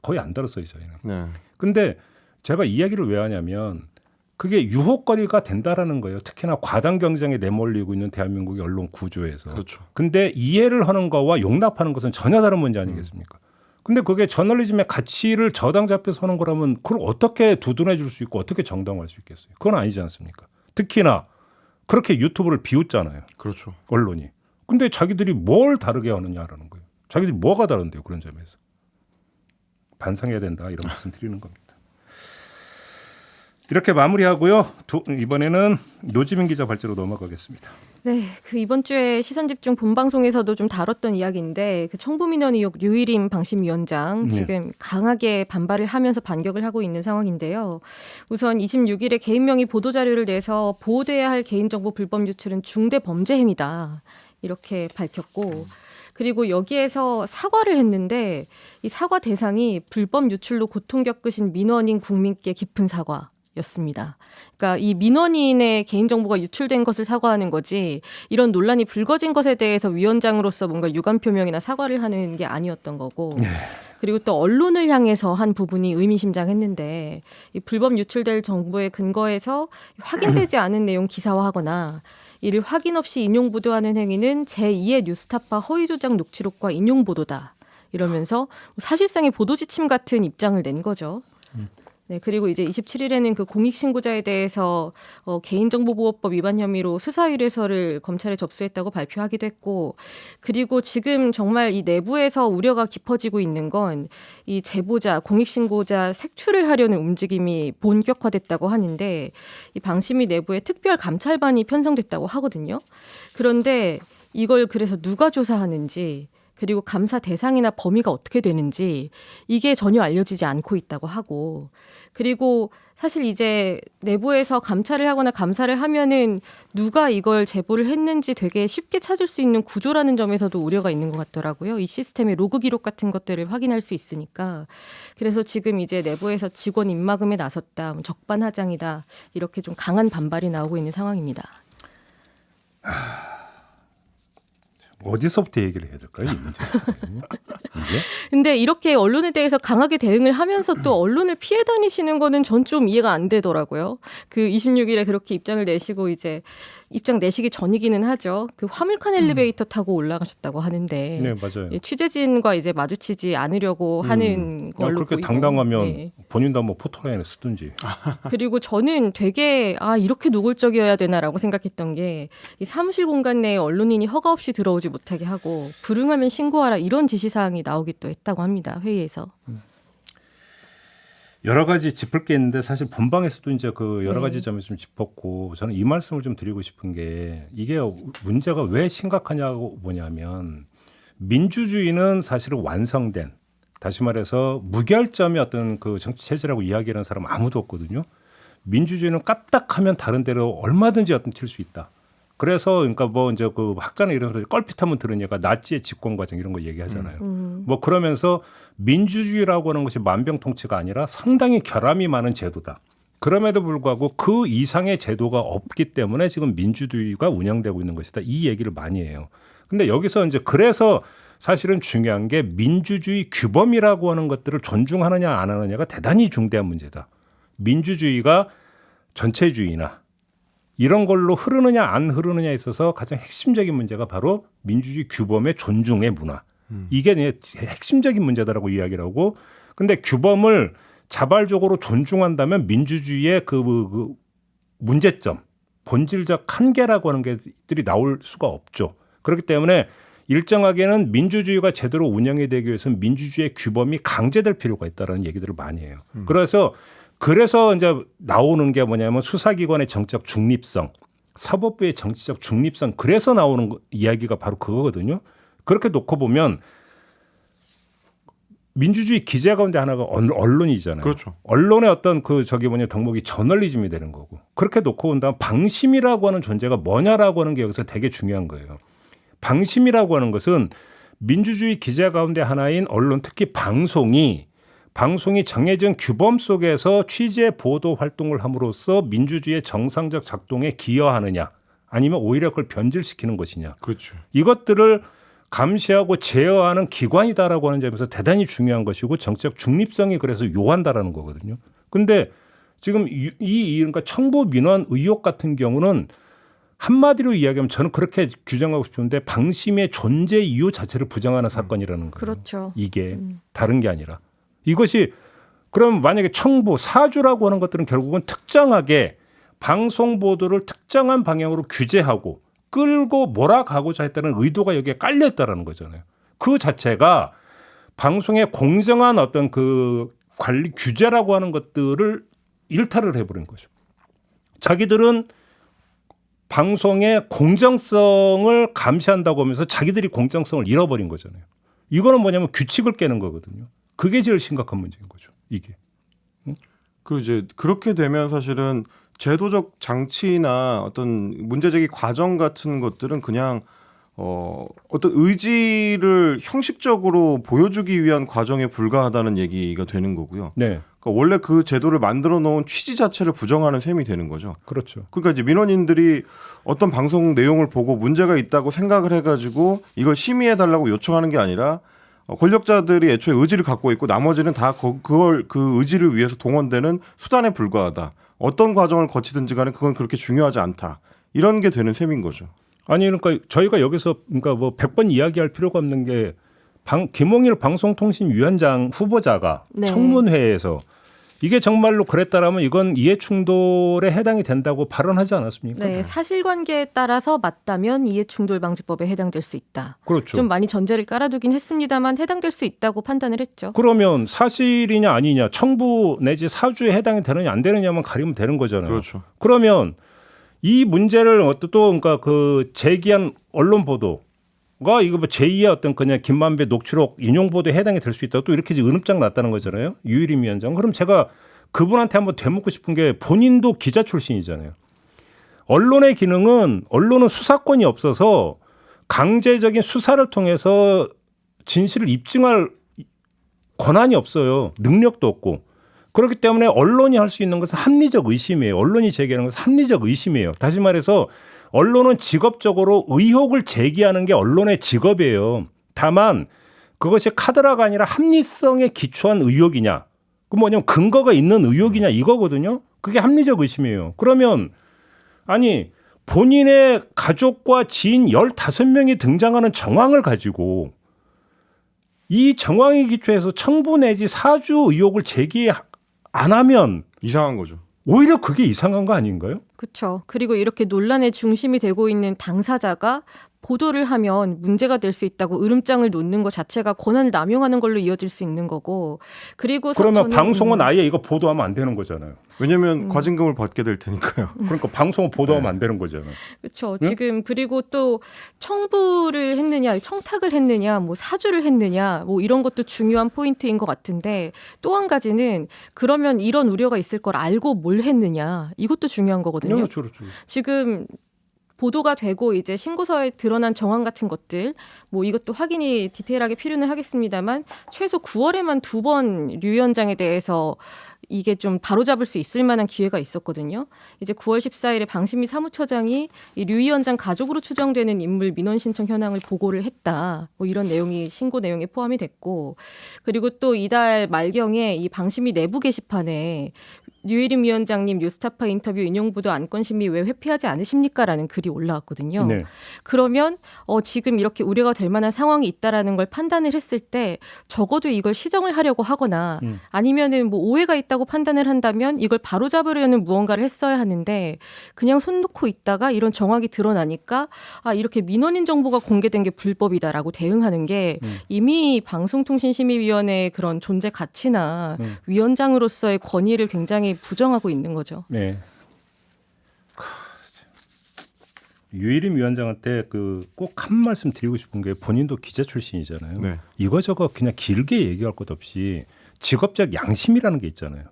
거의 안 다뤘어요, 저희는. 네. 근데 제가 이 이야기를 왜 하냐면 그게 유혹거리가 된다라는 거예요. 특히나 과당 경쟁에 내몰리고 있는 대한민국의 언론 구조에서. 그렇죠. 근데 이해를 하는 거와 용납하는 것은 전혀 다른 문제 아니겠습니까? 근데 그게 저널리즘의 가치를 저당 잡혀서 하는 거라면 그걸 어떻게 두둔해 줄 수 있고 어떻게 정당화할 수 있겠어요? 그건 아니지 않습니까? 특히나 그렇게 유튜브를 비웃잖아요. 그렇죠. 언론이. 근데 자기들이 뭘 다르게 하느냐라는 거예요. 자기들이 뭐가 다른데요, 그런 점에서. 반성해야 된다 이런 말씀 드리는 겁니다. 이렇게 마무리하고요. 이번에는 노지민 기자 발제로 넘어가겠습니다. 네, 그 이번 주에 시선집중 본방송에서도 좀 다뤘던 이야기인데 그 청부민원 의혹 류일임 방심위원장 지금 강하게 반발을 하면서 반격을 하고 있는 상황인데요. 우선 26일에 개인명의 보도자료를 내서 보호돼야 할 개인정보 불법 유출은 중대 범죄 행위다 이렇게 밝혔고 그리고 여기에서 사과를 했는데 이 사과 대상이 불법 유출로 고통 겪으신 민원인 국민께 깊은 사과. 였습니다. 그러니까 이 민원인의 개인정보가 유출된 것을 사과하는 거지 이런 논란이 불거진 것에 대해서 위원장으로서 뭔가 유감 표명이나 사과를 하는 게 아니었던 거고 그리고 또 언론을 향해서 한 부분이 의미심장했는데 이 불법 유출될 정보에 근거해서 확인되지 않은 내용 기사화하거나 이를 확인 없이 인용 보도하는 행위는 제2의 뉴스타파 허위 조작 녹취록과 인용 보도다. 이러면서 사실상의 보도 지침 같은 입장을 낸 거죠. 네, 그리고 이제 27일에는 그 공익신고자에 대해서 개인정보보호법 위반 혐의로 수사의뢰서를 검찰에 접수했다고 발표하기도 했고, 그리고 지금 정말 이 내부에서 우려가 깊어지고 있는 건 이 제보자, 공익신고자 색출을 하려는 움직임이 본격화됐다고 하는데, 이 방심위 내부에 특별 감찰반이 편성됐다고 하거든요. 그런데 이걸 그래서 누가 조사하는지, 그리고 감사 대상이나 범위가 어떻게 되는지 이게 전혀 알려지지 않고 있다고 하고, 그리고 사실 이제 내부에서 감찰을 하거나 감사를 하면은 누가 이걸 제보를 했는지 되게 쉽게 찾을 수 있는 구조라는 점에서도 우려가 있는 것 같더라고요. 이 시스템의 로그 기록 같은 것들을 확인할 수 있으니까. 그래서 지금 이제 내부에서 직원 입막음에 나섰다, 뭐 적반하장이다, 이렇게 좀 강한 반발이 나오고 있는 상황입니다. 어디서부터 얘기를 해야 될까요? 이 문제. 이게? 근데 이렇게 언론에 대해서 강하게 대응을 하면서 또 언론을 피해 다니시는 거는 전 좀 이해가 안 되더라고요. 그 26일에 그렇게 입장을 내시고 이제 입장 내시기 전이기는 하죠. 그 화물칸 엘리베이터 타고 올라가셨다고 하는데 네, 맞아요. 예, 취재진과 이제 마주치지 않으려고 하는 걸로 그렇게 보이고. 당당하면 네. 본인도 한번 포토라인에 쓰든지. 그리고 저는 되게 이렇게 노골적이어야 되나라고 생각했던 게 이 사무실 공간 내에 언론인이 허가 없이 들어오지 못하게 하고 불응하면 신고하라 이런 지시사항이 나오기도 했다고 합니다. 회의에서. 여러 가지 짚을 게 있는데 사실 본방에서도 이제 그 여러 가지 네. 점을 좀 짚었고 저는 이 말씀을 좀 드리고 싶은 게 이게 문제가 왜 심각하냐고 뭐냐면 민주주의는 사실은 완성된 다시 말해서 무결점의 어떤 그 정치 체제라고 이야기하는 사람 아무도 없거든요. 민주주의는 까딱하면 다른 데로 얼마든지 어떤 튈 수 있다. 그래서 그러니까 뭐 이제 그 학자나 이런 소리 껄핏하면 들으니까 나치의 집권 과정 이런 거 얘기하잖아요. 뭐 그러면서 민주주의라고 하는 것이 만병통치가 아니라 상당히 결함이 많은 제도다. 그럼에도 불구하고 그 이상의 제도가 없기 때문에 지금 민주주의가 운영되고 있는 것이다. 이 얘기를 많이 해요. 근데 여기서 이제 그래서 사실은 중요한 게 민주주의 규범이라고 하는 것들을 존중하느냐 안 하느냐가 대단히 중대한 문제다. 민주주의가 전체주의나 이런 걸로 흐르느냐 안 흐르느냐에 있어서 가장 핵심적인 문제가 바로 민주주의 규범의 존중의 문화. 이게 핵심적인 문제다라고 이야기를 하고 근데 규범을 자발적으로 존중한다면 민주주의의 그 문제점, 본질적 한계라고 하는 것들이 나올 수가 없죠. 그렇기 때문에 일정하게는 민주주의가 제대로 운영이 되기 위해서는 민주주의의 규범이 강제될 필요가 있다는 얘기들을 많이 해요. 그래서 이제 나오는 게 뭐냐면 수사기관의 정치적 중립성, 사법부의 정치적 중립성 그래서 나오는 이야기가 바로 그거거든요. 그렇게 놓고 보면 민주주의 기제 가운데 하나가 언론이잖아요. 그렇죠. 언론의 어떤 그 덕목이 저널리즘이 되는 거고 그렇게 놓고 본다면 방심이라고 하는 존재가 뭐냐라고 하는 게 여기서 되게 중요한 거예요. 방심이라고 하는 것은 민주주의 기제 가운데 하나인 언론 특히 방송이 정해진 규범 속에서 취재 보도 활동을 함으로써 민주주의의 정상적 작동에 기여하느냐 아니면 오히려 그걸 변질시키는 것이냐. 그렇죠. 이것들을 감시하고 제어하는 기관이다라고 하는 점에서 대단히 중요한 것이고 정치적 중립성이 그래서 요한다라는 거거든요. 근데 지금 그러니까 청부 민원 의혹 같은 경우는 한마디로 이야기하면 저는 그렇게 규정하고 싶은데 방심의 존재 이유 자체를 부정하는 사건이라는 거예요. 그렇죠. 이게 다른 게 아니라. 이것이 그럼 만약에 청부, 사주라고 하는 것들은 결국은 특정하게 방송 보도를 특정한 방향으로 규제하고 끌고 몰아가고자 했다는 의도가 여기에 깔려 있다라는 거잖아요. 그 자체가 방송의 공정한 어떤 그 관리 규제라고 하는 것들을 일탈을 해버린 거죠. 자기들은 방송의 공정성을 감시한다고 하면서 자기들이 공정성을 잃어버린 거잖아요. 이거는 뭐냐면 규칙을 깨는 거거든요. 그게 제일 심각한 문제인 거죠. 이게. 그리고 이제 그렇게 되면 사실은 제도적 장치나 어떤 문제제기 과정 같은 것들은 그냥 어떤 의지를 형식적으로 보여주기 위한 과정에 불과하다는 얘기가 되는 거고요. 네. 그러니까 원래 그 제도를 만들어 놓은 취지 자체를 부정하는 셈이 되는 거죠. 그렇죠. 그러니까 이제 민원인들이 어떤 방송 내용을 보고 문제가 있다고 생각을 해가지고 이걸 심의해달라고 요청하는 게 아니라 권력자들이 애초에 의지를 갖고 있고 나머지는 다 그 의지를 위해서 동원되는 수단에 불과하다. 어떤 과정을 거치든지 간에 그건 그렇게 중요하지 않다. 이런 게 되는 셈인 거죠. 아니 그러니까 저희가 여기서 그러니까 뭐 100번 이야기할 필요가 없는 게 김홍일 방송통신위원장 후보자가 네. 청문회에서 이게 정말로 그랬다라면 이건 이해충돌에 해당이 된다고 발언하지 않았습니까? 네, 사실관계에 따라서 맞다면 이해충돌방지법에 해당될 수 있다. 그렇죠. 좀 많이 전제를 깔아두긴 했습니다만 해당될 수 있다고 판단을 했죠. 그러면 사실이냐 아니냐, 청부 내지 사주에 해당이 되느냐 안 되느냐만 가리면 되는 거잖아요. 그렇죠. 그러면 이 문제를 또 그러니까 그 제기한 언론 보도가 이거 뭐 제2의 어떤 그냥 김만배 녹취록 인용 보도에 해당이 될 수 있다고 또 이렇게 은음장 났다는 거잖아요. 유일임 위원장. 그럼 제가 그분한테 한번 되묻고 싶은 게 본인도 기자 출신이잖아요. 언론의 기능은 언론은 수사권이 없어서 강제적인 수사를 통해서 진실을 입증할 권한이 없어요. 능력도 없고. 그렇기 때문에 언론이 할 수 있는 것은 합리적 의심이에요. 언론이 제기하는 것은 합리적 의심이에요. 다시 말해서 언론은 직업적으로 의혹을 제기하는 게 언론의 직업이에요. 다만 그것이 카드라가 아니라 합리성에 기초한 의혹이냐. 그 뭐냐면 근거가 있는 의혹이냐 이거거든요. 그게 합리적 의심이에요. 그러면 아니 본인의 가족과 지인 15명이 등장하는 정황을 가지고 이 정황에 기초해서 청부 내지 사주 의혹을 제기 안 하면 이상한 거죠. 오히려 그게 이상한 거 아닌가요? 그렇죠. 그리고 이렇게 논란의 중심이 되고 있는 당사자가 보도를 하면 문제가 될 수 있다고 으름장을 놓는 것 자체가 권한을 남용하는 걸로 이어질 수 있는 거고. 그리고 그러면 방송은 아예 이거 보도하면 안 되는 거잖아요. 왜냐하면 과징금을 받게 될 테니까요. 그러니까 방송은 보도하면 안 되는 거잖아요. 그렇죠. 응? 지금 그리고 또 청부를 했느냐, 청탁을 했느냐, 뭐 사주를 했느냐, 뭐 이런 것도 중요한 포인트인 것 같은데 또 한 가지는 그러면 이런 우려가 있을 걸 알고 뭘 했느냐, 이것도 중요한 거거든요. 그렇죠, 그렇죠. 지금 보도가 되고 이제 신고서에 드러난 정황 같은 것들 뭐 이것도 확인이 디테일하게 필요는 하겠습니다만 최소 9월에만 2번 류 위원장에 대해서 이게 좀 바로잡을 수 있을 만한 기회가 있었거든요. 이제 9월 14일에 방심미 사무처장이 이 류 위원장 가족으로 추정되는 인물 민원 신청 현황을 보고를 했다. 뭐 이런 내용이 신고 내용에 포함이 됐고 그리고 또 이달 말경에 이 방심미 내부 게시판에 류일임 위원장님 뉴스타파 인터뷰 인용 보도 안건 심의 왜 회피하지 않으십니까라는 글이 올라왔거든요. 네. 그러면 지금 이렇게 우려가 될 만한 상황이 있다라는 걸 판단을 했을 때 적어도 이걸 시정을 하려고 하거나 아니면은 뭐 오해가 있다고 판단을 한다면 이걸 바로잡으려는 무언가를 했어야 하는데 그냥 손 놓고 있다가 이런 정황이 드러나니까 이렇게 민원인 정보가 공개된 게 불법이다라고 대응하는 게 이미 방송통신심의위원회의 그런 존재 가치나 위원장으로서의 권위를 굉장히 부정하고 있는 거죠. 네. 유일임 위원장한테 꼭 한 말씀 드리고 싶은 게 본인도 기자 출신이잖아요. 네. 이거저거 그냥 길게 얘기할 것 없이 직업적 양심이라는 게 있잖아요.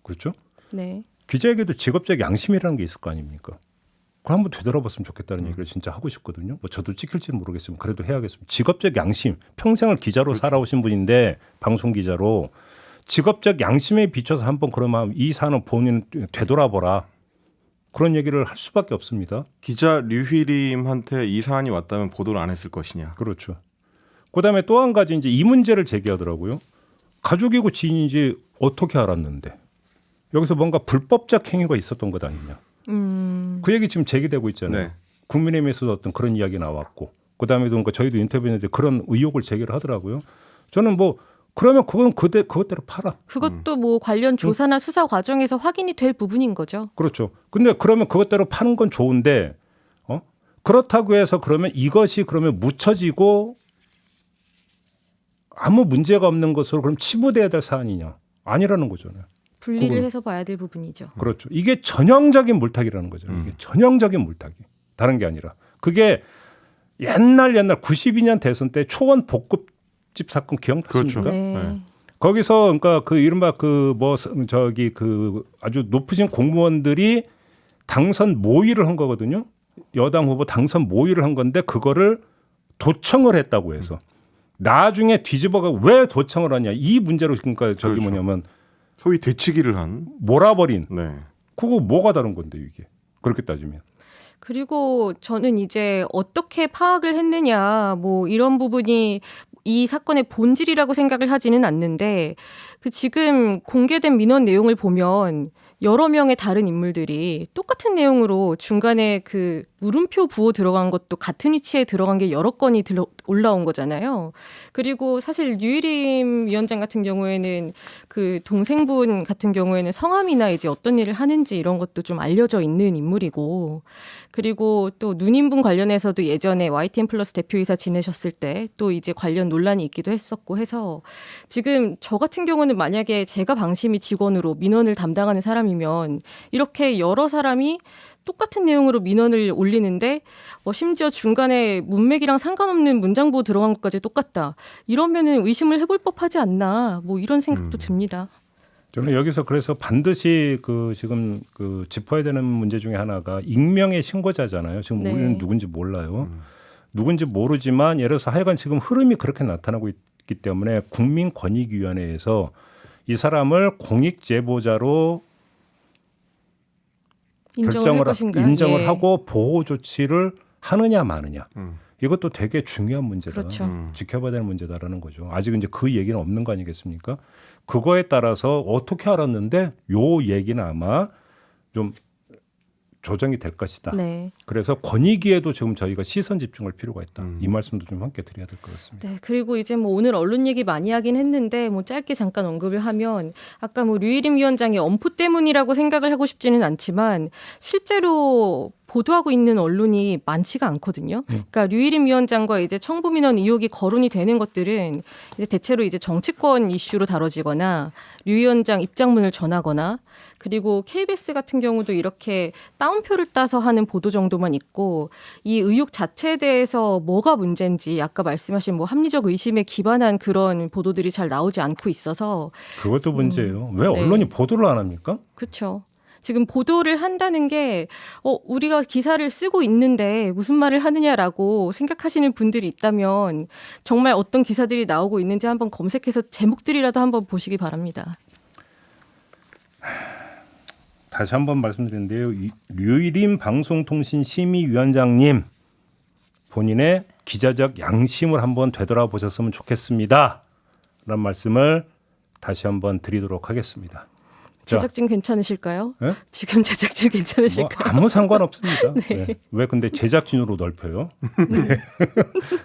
그렇죠? 네. 기자에게도 직업적 양심이라는 게 있을 거 아닙니까? 그걸 한번 되돌아봤으면 좋겠다는 얘기를 진짜 하고 싶거든요. 뭐 저도 찍힐지는 모르겠지만 그래도 해야겠습니다. 직업적 양심. 평생을 기자로 살아오신 분인데 방송 기자로 직업적 양심에 비춰서 한번 그러면 이 사안은 본인 되돌아보라. 그런 얘기를 할 수밖에 없습니다. 기자 류휘림한테 이 사안이 왔다면 보도를 안 했을 것이냐. 그렇죠. 그다음에 또 한 가지 이제 이 문제를 제기하더라고요. 가족이고 지인인지 어떻게 알았는데 여기서 뭔가 불법적 행위가 있었던 것 아니냐. 그 얘기 지금 제기되고 있잖아요. 네. 국민의힘에서도 어떤 그런 이야기 나왔고 그다음에도 그러니까 저희도 인터뷰했는데 그런 의혹을 제기를 하더라고요. 저는 뭐 그러면 그건 그것대로 팔아. 그것도 뭐 관련 조사나 수사 과정에서 확인이 될 부분인 거죠. 그렇죠. 근데 그러면 그것대로 파는 건 좋은데 그렇다고 해서 그러면 이것이 그러면 묻혀지고 아무 문제가 없는 것으로 그럼 치부돼야 될 사안이냐. 아니라는 거잖아요. 분리를 그건. 해서 봐야 될 부분이죠. 그렇죠. 이게 전형적인 물타기라는 거죠. 이게 전형적인 물타기. 다른 게 아니라. 그게 옛날 92년 대선 때 초원 복급집 사건 기억나십니까? 그렇죠. 네. 네. 거기서 그러니까 그 이른바 아주 높으신 공무원들이 당선 모의를 한 거거든요. 여당 후보 당선 모의를 한 건데 그거를 도청을 했다고 해서 나중에 뒤집어가 왜 도청을 하냐 이 문제로 그러니까 저기 그렇죠. 뭐냐면 소위 되치기를 한. 몰아버린 네. 그거 뭐가 다른 건데 이게 그렇게 따지면 그리고 저는 이제 어떻게 파악을 했느냐 뭐 이런 부분이 이 사건의 본질이라고 생각을 하지는 않는데 그 지금 공개된 민원 내용을 보면 여러 명의 다른 인물들이 똑같은 내용으로 중간에 그 물음표 부호 들어간 것도 같은 위치에 들어간 게 여러 건이 올라온 거잖아요. 그리고 사실 류일임 위원장 같은 경우에는 그 동생분 같은 경우에는 성함이나 이제 어떤 일을 하는지 이런 것도 좀 알려져 있는 인물이고, 그리고 또 누님분 관련해서도 예전에 YTN 플러스 대표이사 지내셨을 때 또 이제 관련 논란이 있기도 했었고 해서 지금 저 같은 경우는 만약에 제가 방심위 직원으로 민원을 담당하는 사람이면 이렇게 여러 사람이 똑같은 내용으로 민원을 올리는데 심지어 중간에 문맥이랑 상관없는 문장보 들어간 것까지 똑같다. 이러면은 의심을 해볼 법하지 않나. 뭐 이런 생각도 듭니다. 저는 여기서 그래서 반드시 그 지금 그 짚어야 되는 문제 중에 하나가 익명의 신고자잖아요. 지금 네. 우리는 누군지 몰라요. 누군지 모르지만 예를 들어서 하여간 지금 흐름이 그렇게 나타나고 있기 때문에 국민권익위원회에서 이 사람을 공익 제보자로 인정을 예. 하고 보호 조치를 하느냐 마느냐. 이것도 되게 중요한 문제다. 그렇죠. 지켜봐야 되는 문제다라는 거죠. 아직 이제 그 얘기는 없는 거 아니겠습니까? 그거에 따라서 어떻게 알았는데 요 얘기는 아마 좀 조정이 될 것이다. 네. 그래서 권익위에도 지금 저희가 시선 집중할 필요가 있다. 이 말씀도 좀 함께 드려야 될 것 같습니다. 네, 그리고 이제 뭐 오늘 언론 얘기 많이 하긴 했는데 뭐 짧게 잠깐 언급을 하면 아까 뭐 류일임 위원장의 엄포 때문이라고 생각을 하고 싶지는 않지만 실제로 보도하고 있는 언론이 많지가 않거든요. 그러니까 류일임 위원장과 이제 청부민원 의혹이 거론이 되는 것들은 이제 대체로 이제 정치권 이슈로 다뤄지거나 류 위원장 입장문을 전하거나 그리고 KBS 같은 경우도 이렇게 따옴표를 따서 하는 보도 정도만 있고 이 의혹 자체에 대해서 뭐가 문제인지 아까 말씀하신 뭐 합리적 의심에 기반한 그런 보도들이 잘 나오지 않고 있어서 그것도 문제예요. 왜 네. 언론이 보도를 안 합니까? 그렇죠. 지금 보도를 한다는 게 우리가 기사를 쓰고 있는데 무슨 말을 하느냐라고 생각하시는 분들이 있다면 정말 어떤 기사들이 나오고 있는지 한번 검색해서 제목들이라도 한번 보시기 바랍니다. 다시 한번 말씀드리는데요. 류일임 방송통신심의위원장님 본인의 기자적 양심을 한번 되돌아보셨으면 좋겠습니다. 라는 말씀을 다시 한번 드리도록 하겠습니다. 자, 제작진 괜찮으실까요? 네? 지금 제작진 뭐 괜찮으실까요? 아무 상관없습니다. 네. 왜 근데 제작진으로 넓혀요? 네.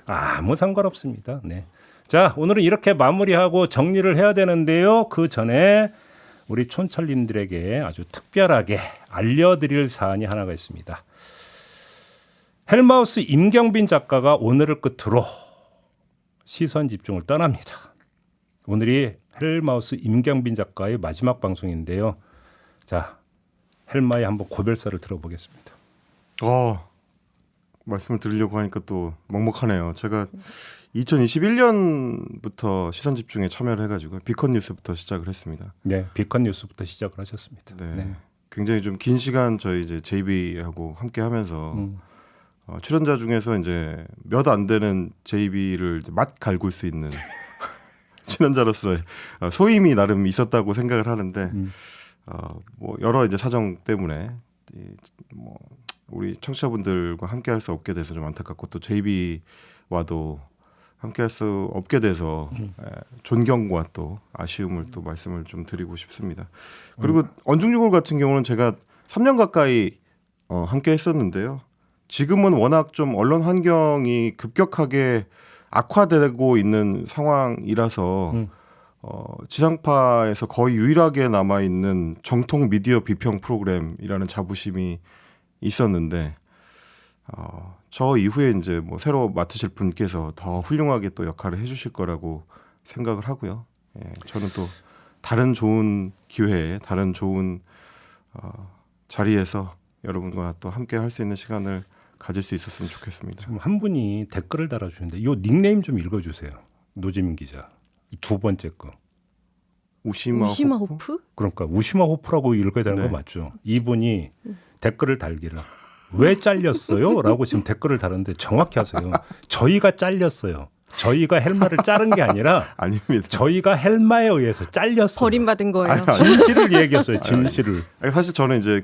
아무 상관없습니다. 네. 자, 오늘은 이렇게 마무리하고 정리를 해야 되는데요. 그 전에 우리 촌철님들에게 아주 특별하게 알려드릴 사안이 하나가 있습니다. 헬마우스 임경빈 작가가 오늘을 끝으로 시선 집중을 떠납니다. 오늘이 헬마우스 임경빈 작가의 마지막 방송인데요. 자, 헬마의 한번 고별사를 들어보겠습니다. 말씀을 드리려고 하니까 또 먹먹하네요. 제가 2021년부터 시선 집중에 참여를 해가지고 비컨 뉴스부터 시작을 했습니다. 네, 비컨 뉴스부터 시작을 하셨습니다. 네, 네. 굉장히 좀 긴 시간 저희 이제 JB하고 함께하면서 출연자 중에서 이제 몇 안 되는 JB를 맛 갈굴 수 있는 출연자로서의 소임이 나름 있었다고 생각을 하는데 뭐 여러 이제 사정 때문에 뭐 우리 청취자분들과 함께할 수 없게 돼서 좀 안타깝고 또 JB와도 함께할 수 없게 돼서 존경과 또 아쉬움을 또 말씀을 좀 드리고 싶습니다. 그리고 언중유골 같은 경우는 제가 3년 가까이 함께 했었는데요. 지금은 워낙 좀 언론 환경이 급격하게 악화되고 있는 상황이라서 지상파에서 거의 유일하게 남아 있는 정통 미디어 비평 프로그램이라는 자부심이 있었는데 저 이후에 이제 뭐 새로 맡으실 분께서 더 훌륭하게 또 역할을 해주실 거라고 생각을 하고요. 예, 저는 또 다른 좋은 기회에 다른 좋은 자리에서 여러분과 또 함께 할 수 있는 시간을 가질 수 있었으면 좋겠습니다. 지금 한 분이 댓글을 달아주는데 이 닉네임 좀 읽어주세요. 노지민 기자. 두 번째 거. 우시마 호프? 그러니까 우시마 호프라고 읽어야 되는 네. 거 맞죠? 이분이 댓글을 달기를 왜 잘렸어요? 라고 지금 댓글을 달았는데 정확히 하세요. 저희가 잘렸어요. 저희가 헬마를 자른 게 아니라 아닙니다. 저희가 헬마에 의해서 잘렸어요. 버림받은 거예요. 진실을 얘기했어요. 진실을. 사실 저는 이제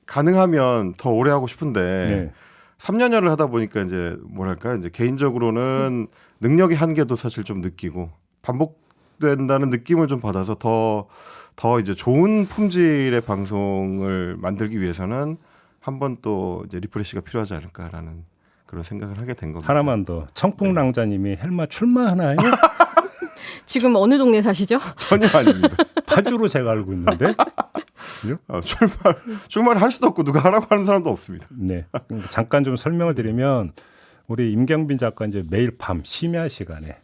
가능하면 더 오래 하고 싶은데 네. 3년여를 하다 보니까 이제 뭐랄까 이제 개인적으로는 능력의 한계도 사실 좀 느끼고 된다는 느낌을 좀 받아서 더 이제 좋은 품질의 방송을 만들기 위해서는 한 번 또 이제 리프레시가 필요하지 않을까라는 그런 생각을 하게 된 겁니다. 하나만 더. 청풍랑자님이 헬마 출마하나요? 지금 어느 동네 사시죠? 전혀 아닙니다. 파주로 제가 알고 있는데. 출마를 할 수도 없고 누가 하라고 하는 사람도 없습니다. 네. 잠깐 좀 설명을 드리면 우리 임경빈 작가 이제 매일 밤 심야 시간에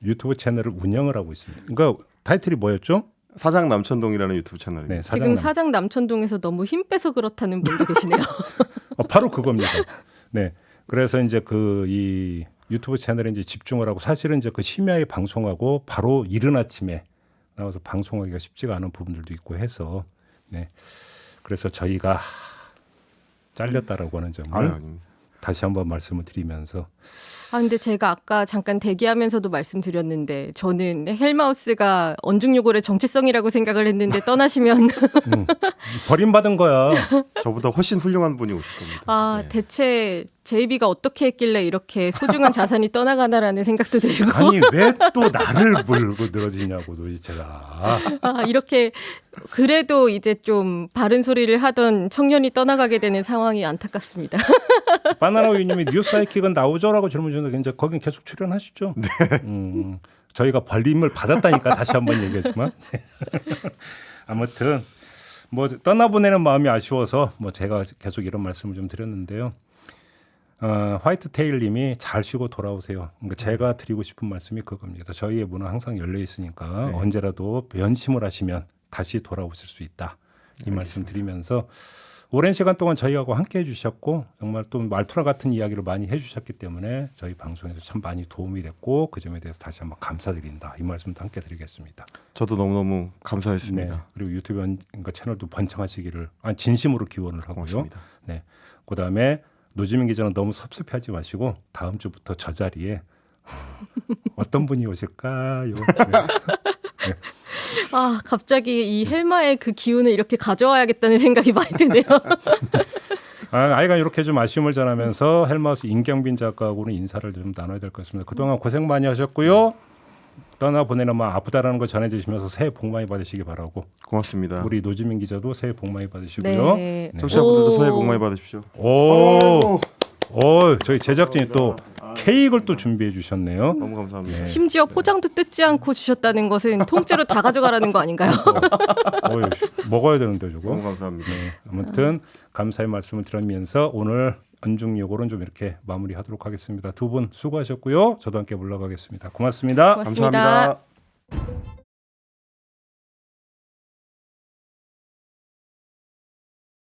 유튜브 채널을 운영을 하고 있습니다. 그러니까 타이틀이 뭐였죠? 사장 남천동이라는 유튜브 채널입니다. 네, 지금 사장 남천동에서 너무 힘 빼서 그렇다는 분도 계시네요. 바로 그겁니다. 네. 그래서 이제 이 유튜브 채널에 이제 집중을 하고 사실은 이제 그 심야에 방송하고 바로 이른 아침에 나와서 방송하기가 쉽지가 않은 부분들도 있고 해서 네. 그래서 저희가 잘렸다라고 하는 점을 아닙니다. 다시 한번 말씀을 드리면서 근데 제가 아까 잠깐 대기하면서도 말씀드렸는데 저는 헬마우스가 언중요골의 정체성이라고 생각을 했는데 떠나시면 버림받은 거야. 저보다 훨씬 훌륭한 분이 오실 겁니다. 네. 대체 제이비가 어떻게 했길래 이렇게 소중한 자산이 떠나가나라는 생각도 들고 아니 왜 또 나를 물고 늘어지냐고 도대체가. 이렇게 그래도 이제 좀 바른 소리를 하던 청년이 떠나가게 되는 상황이 안타깝습니다. 바나나 우유님이 뉴스사이킥은 나오죠라고 질문 주는데 이제 거긴 계속 출연하시죠. 네. 저희가 벌림을 받았다니까 다시 한번 얘기하지만 아무튼 뭐 떠나보내는 마음이 아쉬워서 뭐 제가 계속 이런 말씀을 좀 드렸는데요. 화이트 테일님이 잘 쉬고 돌아오세요. 그러니까 제가 드리고 싶은 말씀이 그겁니다. 저희의 문은 항상 열려 있으니까 네. 언제라도 변심을 하시면 다시 돌아오실 수 있다. 이 말씀 드리면서 오랜 시간 동안 저희하고 함께 해주셨고 정말 또 말투라 같은 이야기를 많이 해주셨기 때문에 저희 방송에서 참 많이 도움이 됐고 그 점에 대해서 다시 한번 감사드린다. 이 말씀도 함께 드리겠습니다. 저도 너무너무 감사했습니다. 네. 그리고 유튜브 그러니까 채널도 번창하시기를 진심으로 기원을 하고요. 고맙습니다. 네. 그다음에 노지민 기자는 너무 섭섭해하지 마시고 다음 주부터 저 자리에 어떤 분이 오실까요? 네. 갑자기 이 헬마의 그 기운을 이렇게 가져와야겠다는 생각이 많이 드네요. 아이가 이렇게 좀 아쉬움을 전하면서 헬마우스 임경빈 작가하고는 인사를 좀 나눠야 될 것 같습니다. 그동안 고생 많이 하셨고요. 떠나보내는 마음 아프다라는 거 전해주시면서 새해 복 많이 받으시기 바라고 고맙습니다. 우리 노지민 기자도 새해 복 많이 받으시고요. 네. 청취자분들도 새해 복 많이 받으십시오. 저희 제작진이 또 케이크를 또 준비해 주셨네요. 너무 감사합니다. 네. 심지어 포장도 뜯지 않고 주셨다는 것은 통째로 다 가져가라는 거 아닌가요? 먹어야 되는데 저거. 너무 감사합니다. 네, 아무튼 감사의 말씀을 드리면서 오늘 언중요골은 좀 이렇게 마무리하도록 하겠습니다. 두 분 수고하셨고요. 저도 함께 물러가겠습니다. 고맙습니다. 고맙습니다. 감사합니다.